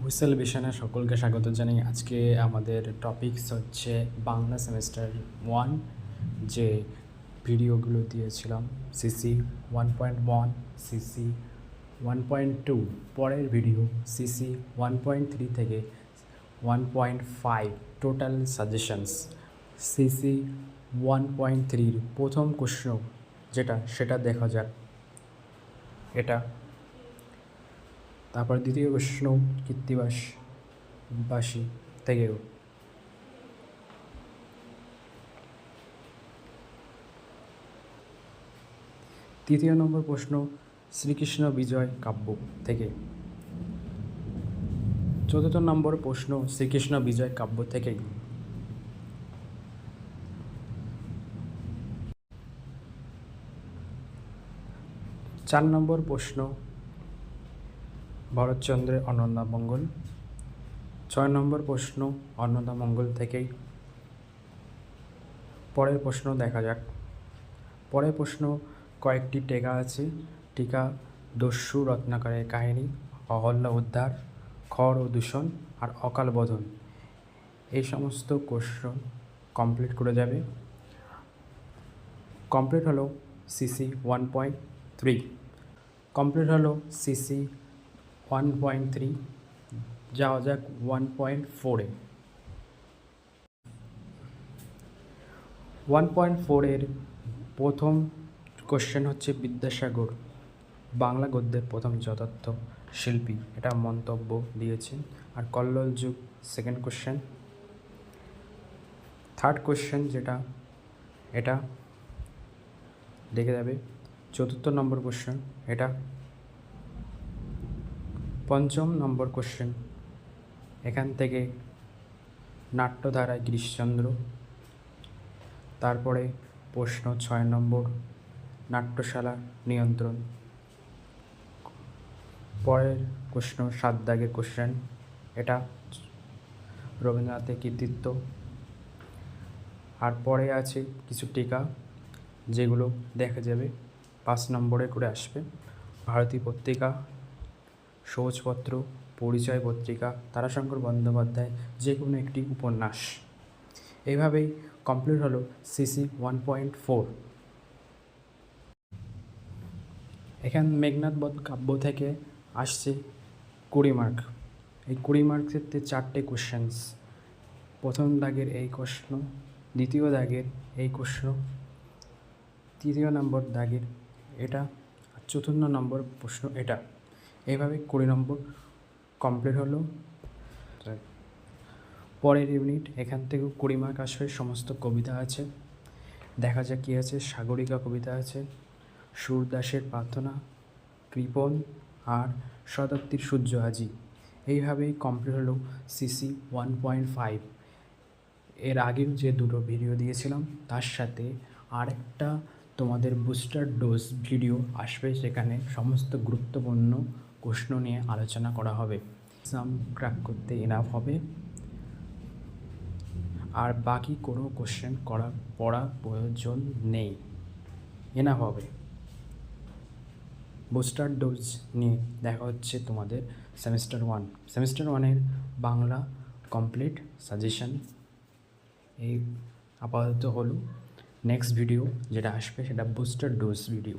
Whistle ভিশনে সকলকে স্বাগত জানাই। আজকে আমাদের টপিকস হচ্ছে বাংলা সেমিস্টার 1 যে ভিডিওগুলো দিয়েছিলাম সিসি 1.1, সিসি 1.2, পরের ভিডিও সিসি 1.3 থেকে 1.5 টোটাল সাজেশনস। সিসি 1.3 প্রথম প্রশ্ন সেটা দেখা যাক। এটা তারপর দ্বিতীয় প্রশ্ন কৃত্তিবাসী থেকেও। তৃতীয় নম্বর প্রশ্ন শ্রীকৃষ্ণ বিজয় কাব্য থেকে। চতুর্থ নম্বর প্রশ্ন শ্রীকৃষ্ণ বিজয় কাব্য থেকেই। চার নম্বর প্রশ্ন ভরতচন্দ্রের অন্নদামঙ্গল। 6 নম্বর প্রশ্ন অন্নদামঙ্গল থেকেই। পরের প্রশ্ন দেখা যাক। পরের প্রশ্ন কয়েকটি টিকা আছে। টিকা দস্যু রত্নাকরের কাহিনী, অহল্যা উদ্ধার, খড় ও দূষণ আর অকাল বোধন। এই সমস্ত কোশ্চেন কমপ্লিট করে যাবে। কমপ্লিট হলো সিসি 1.3। কমপ্লিট হলো সিসি 1.3। যাওয়া যাক 1.4-এ। 1.4-এর প্রথম কোশ্চেন হচ্ছে বিদ্যাসাগর বাংলা গদ্যের প্রথম যথার্থ শিল্পী, এটা মন্তব্য দিয়েছে। আর কল্লোল যুগ সেকেন্ড কোশ্চেন। থার্ড কোশ্চেন এটা দেখে যাবে। চতুর্থ নম্বর কোশ্চেন এটা। পঞ্চম নম্বর কোশ্চেন এখান থেকে নাট্যধারায় গিরিশচন্দ্র। তারপরে প্রশ্ন 6 নম্বর নাট্যশালা নিয়ন্ত্রণ। পরের প্রশ্ন 7 দাগের কোশ্চেন, এটা রবীন্দ্রনাথের কৃতিত্ব। আর পরে আছে কিছু টিকা যেগুলো দেখা যাবে 5 নম্বরে করে আসবে। ভারতী পত্রিকা, সহজপত্র, পরিচয় পত্রিকা, তারাশঙ্কর বন্দ্যোপাধ্যায় যে কোনো একটি উপন্যাস। এইভাবেই কমপ্লিট হলো সিসি 1.4। এখান মেঘনাদ বধ কাব্য থেকে আসছে 20 মার্ক। এই 20 মার্কের 4টে কোশ্চেন্স। প্রথম দাগের এই প্রশ্ন, দ্বিতীয় দাগের এই প্রশ্ন, তৃতীয় নম্বর দাগের এটা, আর চতুর্থ নম্বর প্রশ্ন এটা। এইভাবে 20 নম্বর কমপ্লিট হলো। পরের ইউনিট এখান থেকেও 20 মার্ক আসবে। সমস্ত কবিতা আছে, দেখা যাক কী আছে। সাগরিকা কবিতা আছে, সুরদাসের প্রার্থনা, কৃপণ আর শতাব্দীর সূর্য আজি। এইভাবেই কমপ্লিট হলো সিসি 1.5। এর আগেও যে দুটো ভিডিও দিয়েছিলাম তার সাথে আরেকটা তোমাদের বুস্টার ডোজ ভিডিও আসবে, সেখানে সমস্ত গুরুত্বপূর্ণ প্রশ্ন নিয়ে আলোচনা করা হবে। এক্সাম ক্র্যাক করতে এনাফ হবে, আর বাকি কোনো কোশ্চেন পড়ার প্রয়োজন নেই, এনাফ হবে। বুস্টার ডোজ নিয়ে দেখা হচ্ছে তোমাদের সেমিস্টার 1। সেমিস্টার 1-এর বাংলা কমপ্লিট সাজেশন এই আপাতত হলো। নেক্সট ভিডিও যেটা আসবে সেটা বুস্টার ডোজ ভিডিও।